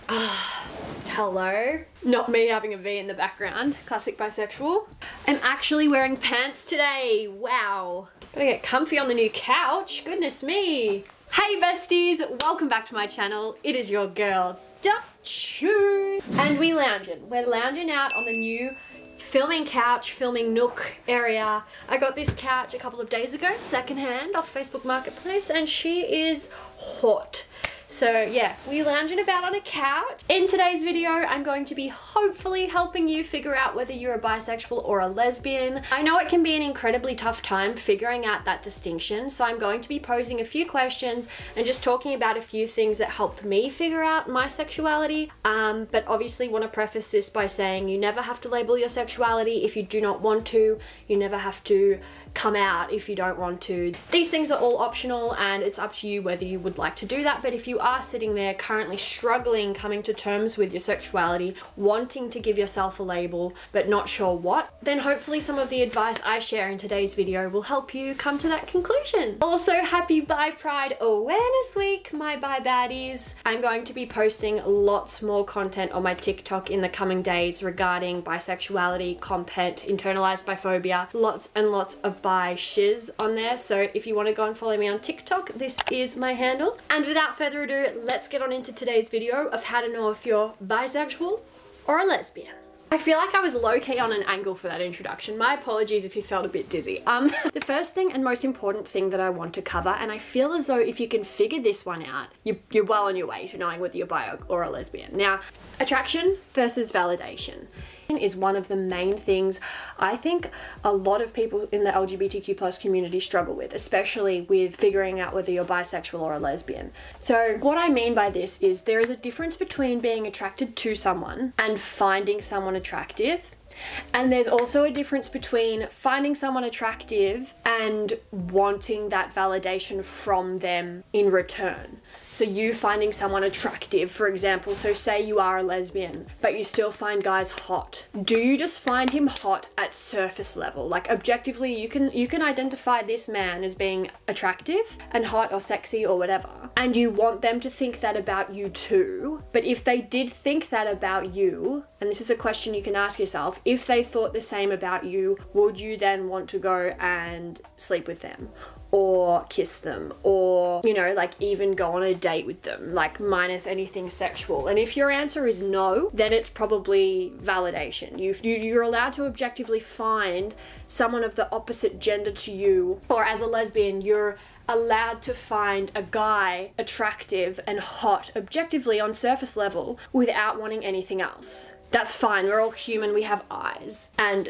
Hello. Not me having a V in the background. Classic bisexual. I'm actually wearing pants today. Wow. Gotta get comfy on the new couch. Goodness me. Hey besties, welcome back to my channel. It is your girl, Dutchy. And we're lounging out on the new filming couch, filming nook area. I got this couch a couple of days ago, secondhand off Facebook Marketplace, and she is hot. So yeah, we're lounging about on a couch. In today's video, I'm going to be hopefully helping you figure out whether you're a bisexual or a lesbian. I know it can be an incredibly tough time figuring out that distinction, so I'm going to be posing a few questions and just talking about a few things that helped me figure out my sexuality. But obviously want to preface this by saying you never have to label your sexuality if you do not want to. You never have to come out if you don't want to. These things are all optional and it's up to you whether you would like to do that. But if you are sitting there currently struggling, coming to terms with your sexuality, wanting to give yourself a label but not sure what, then hopefully some of the advice I share in today's video will help you come to that conclusion. Also, happy Bi Pride Awareness Week, my bi baddies. I'm going to be posting lots more content on my TikTok in the coming days regarding bisexuality, compet, internalized biphobia, lots and lots of bi shiz on there. So if you want to go and follow me on TikTok, this is my handle. And without further ado, let's get on into today's video of how to know if you're bisexual or a lesbian. I feel like I was low-key on an angle for that introduction. My apologies if you felt a bit dizzy. The first thing and most important thing that I want to cover, and I feel as though if you can figure this one out, you're well on your way to knowing whether you're bi or a lesbian. Now, attraction versus validation is one of the main things I think a lot of people in the LGBTQ+ community struggle with, especially with figuring out whether you're bisexual or a lesbian. So what I mean by this is there is a difference between being attracted to someone and finding someone attractive. And there's also a difference between finding someone attractive and wanting that validation from them in return. So you finding someone attractive, for example, so say you are a lesbian, but you still find guys hot. Do you just find him hot at surface level? Like objectively, you can identify this man as being attractive and hot or sexy or whatever, and you want them to think that about you too. But if they did think that about you, and this is a question you can ask yourself, if they thought the same about you, would you then want to go and sleep with them? Or kiss them, or, you know, like even go on a date with them, like minus anything sexual? And if your answer is no, then it's probably validation. You're allowed to objectively find someone of the opposite gender to you, or as a lesbian, you're allowed to find a guy attractive and hot objectively on surface level without wanting anything else. That's fine, we're all human, we have eyes. And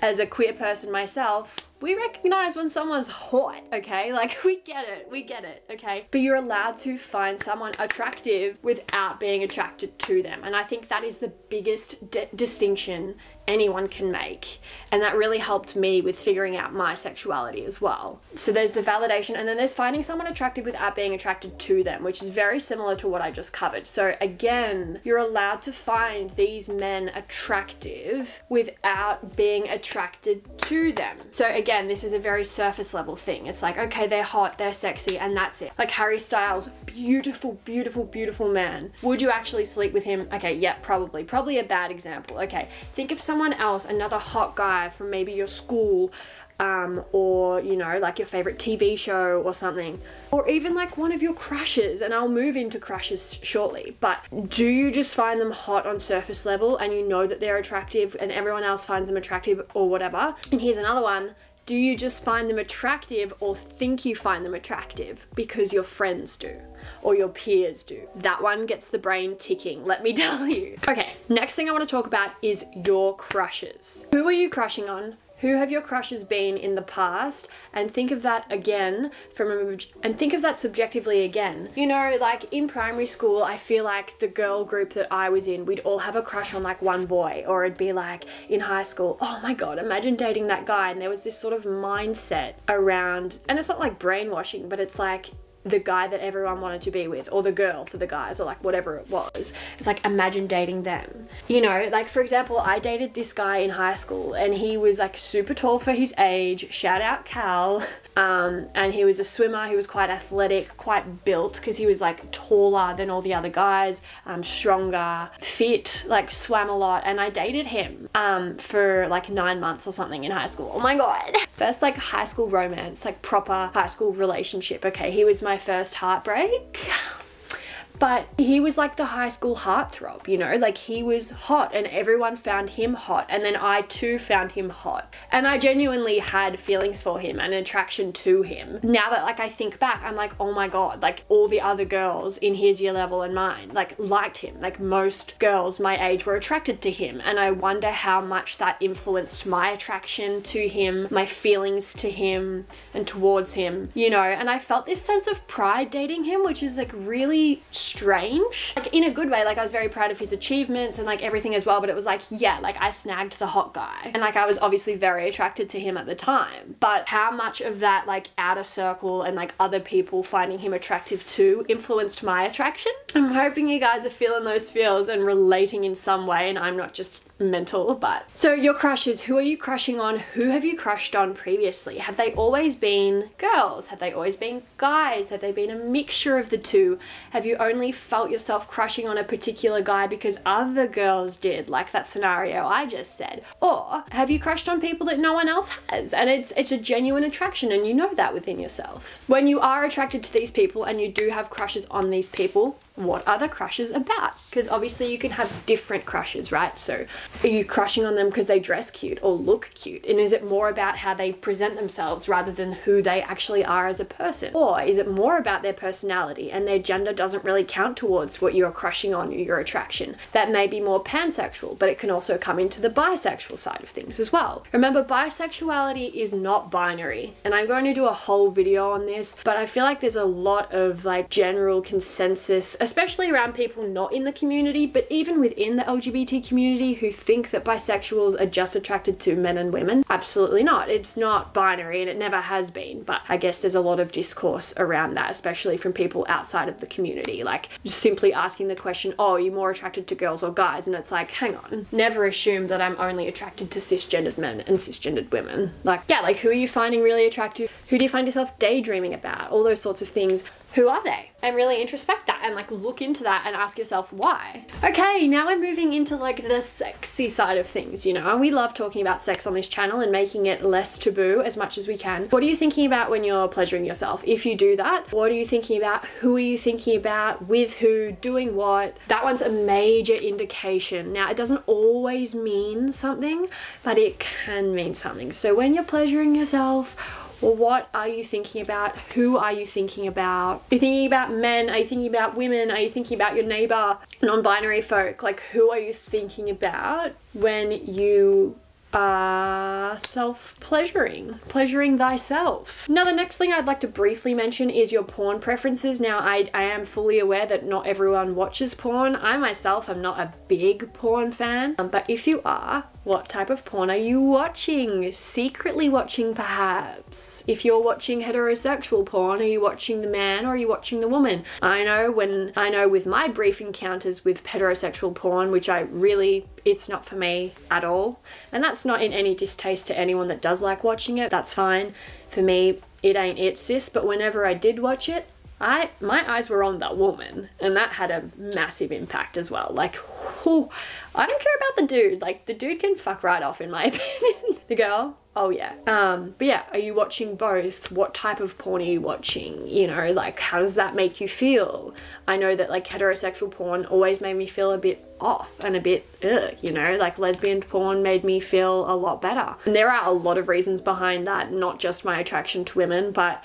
as a queer person myself, we recognize when someone's hot, okay? Like, we get it, okay? But you're allowed to find someone attractive without being attracted to them. And I think that is the biggest distinction anyone can make. And that really helped me with figuring out my sexuality as well. So there's the validation, and then there's finding someone attractive without being attracted to them, which is very similar to what I just covered. So again, you're allowed to find these men attractive without being attracted to them. So again, this is a very surface level thing. It's like, okay, they're hot, they're sexy, and that's it. Like Harry Styles, beautiful, beautiful, beautiful man. Would you actually sleep with him? Okay, yeah, probably. Probably a bad example. Okay, think of someone else, another hot guy from maybe your school, or, you know, like your favorite TV show or something, or even like one of your crushes, and I'll move into crushes shortly. But do you just find them hot on surface level and you know that they're attractive and everyone else finds them attractive or whatever? And here's another one. Do you just find them attractive or think you find them attractive because your friends do or your peers do? That one gets the brain ticking, let me tell you. Okay, next thing I want to talk about is your crushes. Who are you crushing on? Who have your crushes been in the past? And think of that again think of that subjectively again. You know, like in primary school, I feel like the girl group that I was in, we'd all have a crush on like one boy, or it'd be like in high school, oh my God, imagine dating that guy. And there was this sort of mindset around, and it's not like brainwashing, but it's like, the guy that everyone wanted to be with, or the girl for the guys, or like whatever it was. It's like, imagine dating them. You know, like for example, I dated this guy in high school and he was like super tall for his age, shout out Cal, and he was a swimmer. He was quite athletic, quite built, because he was like taller than all the other guys, stronger, fit, like swam a lot, and I dated him for like 9 months or something in high school. Oh my god. First like high school romance, like proper high school relationship. Okay, he was my first heartbreak. But he was like the high school heartthrob, you know, like he was hot and everyone found him hot, and then I too found him hot, and I genuinely had feelings for him and attraction to him. Now that like I think back, I'm like, oh my god, like all the other girls in his year level and mine like liked him. Like most girls my age were attracted to him, and I wonder how much that influenced my attraction to him, my feelings to him and towards him, you know. And I felt this sense of pride dating him, which is like really strange, like in a good way. Like I was very proud of his achievements and like everything as well, but it was like, yeah, like I snagged the hot guy, and like I was obviously very attracted to him at the time, but how much of that like outer circle and like other people finding him attractive too influenced my attraction? I'm hoping you guys are feeling those feels and relating in some way, and I'm not just mental. But so your crushes, who are you crushing on? Who have you crushed on previously? Have they always been girls? Have they always been guys? Have they been a mixture of the two? Have you only felt yourself crushing on a particular guy because other girls did, like that scenario I just said? Or have you crushed on people that no one else has, and it's a genuine attraction and you know that within yourself? When you are attracted to these people and you do have crushes on these people, what are the crushes about? Because obviously you can have different crushes, right? So are you crushing on them because they dress cute or look cute? And is it more about how they present themselves rather than who they actually are as a person? Or is it more about their personality and their gender doesn't really count towards what you're crushing on, your attraction? That may be more pansexual, but it can also come into the bisexual side of things as well. Remember, bisexuality is not binary, and I'm going to do a whole video on this, but I feel like there's a lot of like general consensus, especially around people not in the community, but even within the LGBT community, who think that bisexuals are just attracted to men and women. Absolutely not. It's not binary and it never has been, but I guess there's a lot of discourse around that, especially from people outside of the community, like just simply asking the question, oh, are you more attracted to girls or guys? And it's like, hang on, never assume that I'm only attracted to cisgendered men and cisgendered women. Like, yeah, like who are you finding really attractive? Who do you find yourself daydreaming about? All those sorts of things. Who are they? And really introspect that and like look into that and ask yourself why. Okay, now we're moving into like the sexy side of things, you know, and we love talking about sex on this channel and making it less taboo as much as we can. What are you thinking about when you're pleasuring yourself? If you do that, what are you thinking about? Who are you thinking about? With who? Doing what? That one's a major indication. Now, it doesn't always mean something, but it can mean something. So when you're pleasuring yourself, well, what are you thinking about? Who are you thinking about? Are you thinking about men? Are you thinking about women? Are you thinking about your neighbor? Non-binary folk, like who are you thinking about when you are pleasuring thyself? Now, the next thing I'd like to briefly mention is your porn preferences. Now, I am fully aware that not everyone watches porn. I myself am not a big porn fan, but if you are, what type of porn are you watching? Secretly watching, perhaps? If you're watching heterosexual porn, are you watching the man or are you watching the woman? I know with my brief encounters with heterosexual porn, which it's not for me at all. And that's not in any distaste to anyone that does like watching it. That's fine. For me, it ain't it, sis. But whenever I did watch it, my eyes were on that woman, and that had a massive impact as well. Like, whew, I don't care about the dude. Like, the dude can fuck right off, in my opinion. The girl, oh yeah. But yeah, are you watching both? What type of porn are you watching? You know, like, how does that make you feel? I know that like heterosexual porn always made me feel a bit off and a bit you know, like lesbian porn made me feel a lot better. And there are a lot of reasons behind that, not just my attraction to women, but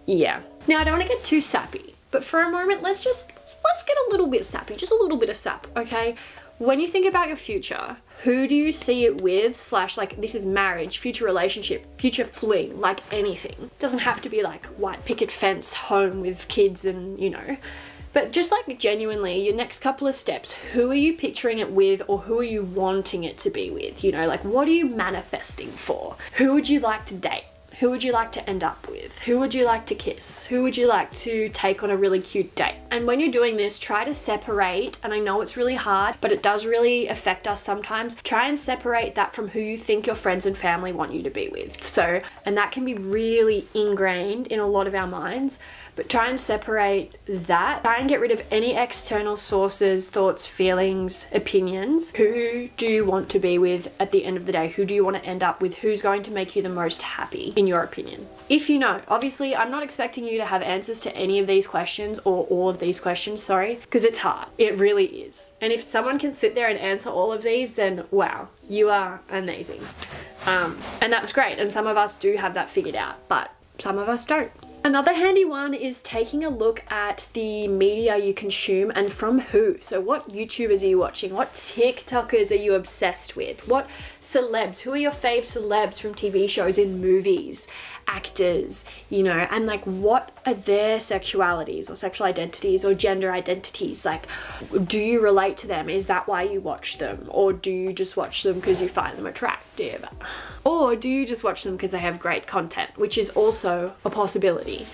yeah. Now, I don't want to get too sappy, but for a moment, let's get a little bit sappy, just a little bit of sap, okay? When you think about your future, who do you see it with, / like this is marriage, future relationship, future fling, like anything. It doesn't have to be like white picket fence, home with kids and, you know, but just like genuinely your next couple of steps, who are you picturing it with, or who are you wanting it to be with? You know, like what are you manifesting for? Who would you like to date? Who would you like to end up with? Who would you like to kiss? Who would you like to take on a really cute date? And when you're doing this, try to separate, and I know it's really hard, but it does really affect us sometimes. Try and separate that from who you think your friends and family want you to be with. So, and that can be really ingrained in a lot of our minds, but try and separate that. Try and get rid of any external sources, thoughts, feelings, opinions. Who do you want to be with at the end of the day? Who do you want to end up with? Who's going to make you the most happy, in your opinion? If you know, obviously I'm not expecting you to have answers to any of these questions, or all of these questions, sorry, because it's hard. It really is. And if someone can sit there and answer all of these, then wow, you are amazing. And that's great. And some of us do have that figured out, but some of us don't. Another handy one is taking a look at the media you consume and from who. So what YouTubers are you watching? What TikTokers are you obsessed with? What celebs? Who are your fave celebs from TV shows, in movies, actors, you know, and like what are their sexualities or sexual identities or gender identities? Like, do you relate to them? Is that why you watch them? Or do you just watch them because you find them attractive? Or do you just watch them because they have great content, which is also a possibility.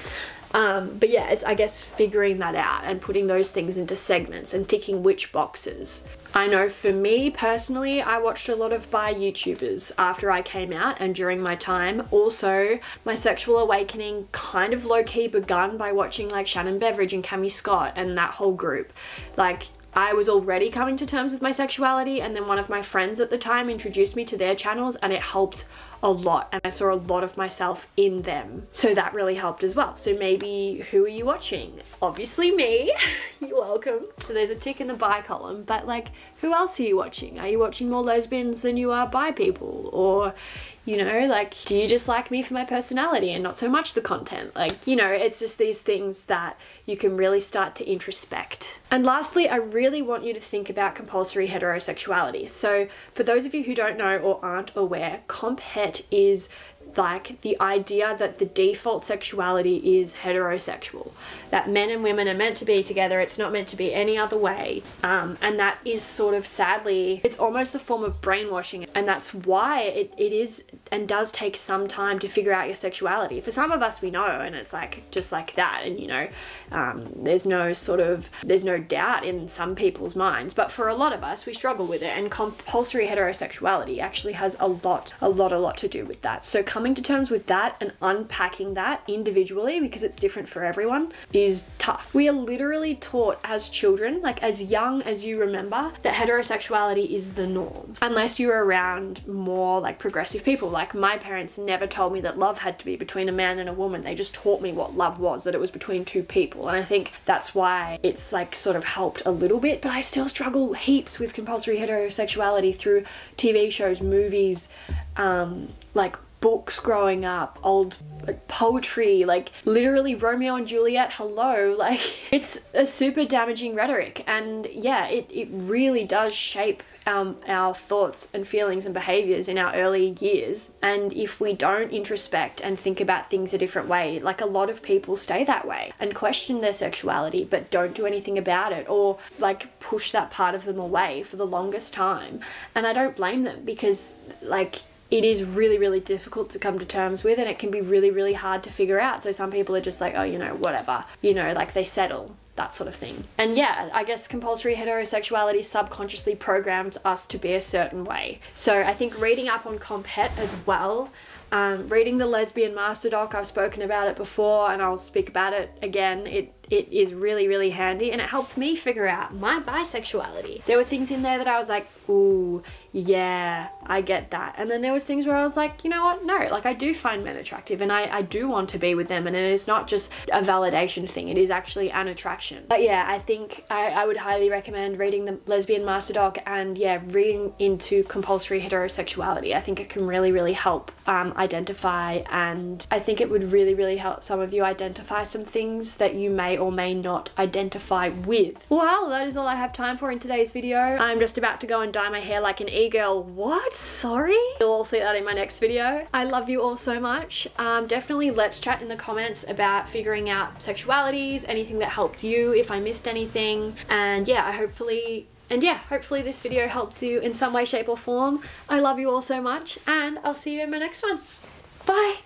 But yeah, it's, I guess, figuring that out and putting those things into segments and ticking which boxes. I know for me personally, I watched a lot of bi YouTubers after I came out and during my time. Also, my sexual awakening kind of low-key begun by watching like Shannon Beveridge and Cami Scott and that whole group. Like, I was already coming to terms with my sexuality, and then one of my friends at the time introduced me to their channels, and it helped a lot, and I saw a lot of myself in them. So that really helped as well. So maybe who are you watching? Obviously me. You're welcome. So there's a tick in the bi column, but like, who else are you watching? Are you watching more lesbians than you are bi people? Or, you know, like, do you just like me for my personality and not so much the content? Like, you know, it's just these things that you can really start to introspect. And lastly, I really want you to think about compulsory heterosexuality. So for those of you who don't know or aren't aware, comp het is like the idea that the default sexuality is heterosexual, that men and women are meant to be together, it's not meant to be any other way, and that is sort of, sadly, it's almost a form of brainwashing, and that's why it is and does take some time to figure out your sexuality. For some of us, we know, and it's like just like that, and you know, there's no doubt in some people's minds, but for a lot of us, we struggle with it, and compulsory heterosexuality actually has a lot to do with that. So coming to terms with that and unpacking that individually, because it's different for everyone, is tough. We are literally taught as children, like as young as you remember, that heterosexuality is the norm, unless you're around more like progressive people. Like my parents never told me that love had to be between a man and a woman. They just taught me what love was, that it was between two people. And I think that's why it's like sort of helped a little bit, but I still struggle heaps with compulsory heterosexuality through TV shows, movies, like books growing up, old like poetry, like literally Romeo and Juliet, hello, like it's a super damaging rhetoric. And yeah, it really does shape our thoughts and feelings and behaviors in our early years. And if we don't introspect and think about things a different way, like a lot of people stay that way and question their sexuality but don't do anything about it, or like push that part of them away for the longest time. And I don't blame them, because like it is really difficult to come to terms with, and it can be really hard to figure out. So some people are just like, oh, you know, whatever, you know, like they settle, that sort of thing. And yeah, I guess compulsory heterosexuality subconsciously programs us to be a certain way. So I think reading up on comp het as well, reading the Lesbian Master Doc, I've spoken about it before and I'll speak about it again. It is really handy, and it helped me figure out my bisexuality. There were things in there that I was like, ooh, yeah, I get that. And then there was things where I was like, you know what, no, like I do find men attractive and I do want to be with them, and it is not just a validation thing, it is actually an attraction. But yeah, I think I would highly recommend reading the Lesbian Master Doc and yeah, reading into compulsory heterosexuality. I think it can really help identify, and I think it would really help some of you identify some things that you may or may not identify with. Well, that is all I have time for in today's video. I'm just about to go and dye my hair like an e-girl. What? Sorry? You'll all see that in my next video. I love you all so much. Definitely let's chat in the comments about figuring out sexualities, anything that helped you, if I missed anything. And yeah, hopefully this video helped you in some way, shape or form. I love you all so much, and I'll see you in my next one. Bye!